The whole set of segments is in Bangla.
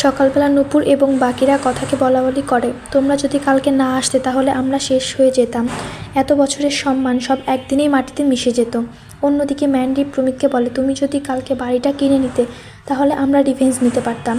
সকালবেলা নূপুর এবং বাকিরা কথাকে বলাবলি করে, তোমরা যদি কালকে না আসতে তাহলে আমরা শেষ হয়ে যেতাম। এত বছরের সম্মান সব একদিনেই মাটিতে মিশে যেত। অন্যদিকে ম্যান্ডি প্রমিতকে বলে, তুমি যদি কালকে বাড়িটা কিনে নিতে তাহলে আমরা রিভেঞ্জ নিতে পারতাম।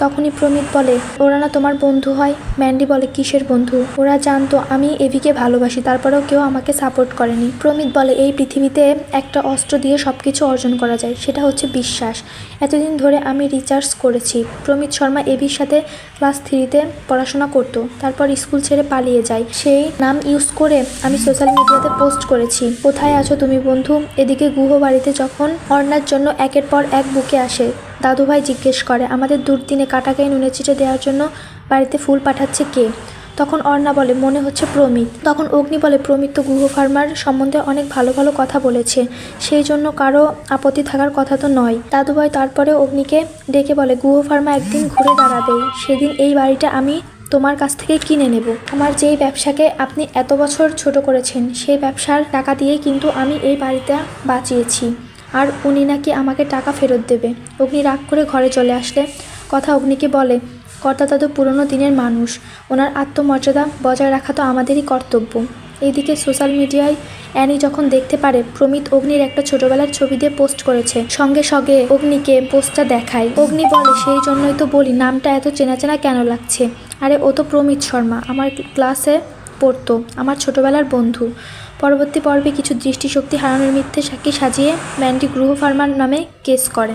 তখনই প্রমিত বলে, ওরা না তোমার বন্ধু হয়? ম্যান্ডি বলে, কিসের বন্ধু? ওরা জানতো আমি এভিকে ভালোবাসি, তারপরেও কেউ আমাকে সাপোর্ট করেনি। প্রমিত বলে, এই পৃথিবীতে একটা অস্ত্র দিয়ে সবকিছু অর্জন করা যায়, সেটা হচ্ছে বিশ্বাস। এতদিন ধরে আমি রিসার্চ করেছি। প্রমিত শর্মা এভির সাথে ক্লাস 3-তে পড়াশোনা করতো, তারপর স্কুল ছেড়ে পালিয়ে যায়। সেই নাম ইউজ করে আমি সোশ্যাল মিডিয়াতে পোস্ট করেছি, কোথায় আছো তুমি বন্ধু? এদিকে গুহ বাড়িতে যখন অর্ণার জন্য একের পর এক বুকে আসে, দাদুভাই জিজ্ঞেস করে, আমাদের দুর্দিনে কাটা গায়ে নুনে চিটে দেওয়ার জন্য বাড়িতে ফুল পাঠাচ্ছে কে? তখন অর্ণা বলে, মনে হচ্ছে প্রমিত। তখন অগ্নি বলে, প্রমিত তো গুহ ফার্মার সম্বন্ধে অনেক ভালো ভালো কথা বলেছে, সেই জন্য কারো আপত্তি থাকার কথা তো নয়। দাদুভাই তারপরে অগ্নিকে ডেকে বলে, গুহ ফার্মা একদিন ঘুরে দাঁড়াবে, সেদিন এই বাড়িটা আমি তোমার কাছ থেকে কিনে নেব। আমার যেই ব্যবসাকে আপনি এত বছর ছোট করেছেন, সেই ব্যবসার টাকা দিয়েই কিন্তু আমি এই বাড়িটা বাঁচিয়েছি, আর উনি নাকি আমাকে টাকা ফেরত দেবে। অগ্নি রাগ করে ঘরে চলে আসলে কথা অগ্নিকে বলে, কর্তা দাদু পুরনো দিনের মানুষ, ওনার আত্মমর্যাদা বজায় রাখা তো আমাদেরই কর্তব্য। এইদিকে সোশ্যাল মিডিয়ায় অ্যানি যখন দেখতে পারে প্রমিত অগ্নির একটা ছোটবেলার ছবি দিয়ে পোস্ট করেছে, সঙ্গে সঙ্গে অগ্নিকে পোস্টটা দেখায়। অগ্নি বলে, সেই জন্যই তো বলি নামটা এত চেনা চেনা কেন লাগছে। আরে ও তো প্রমিত শর্মা, আমার ক্লাসে পড়তো, আমার ছোটবেলার বন্ধু। পরবর্তী পর্বে কিছু দৃষ্টিশক্তি হারানোর মিথ্যে সাক্ষী সাজিয়ে ম্যান্ডি গুহ ফার্মার নামে কেস করে।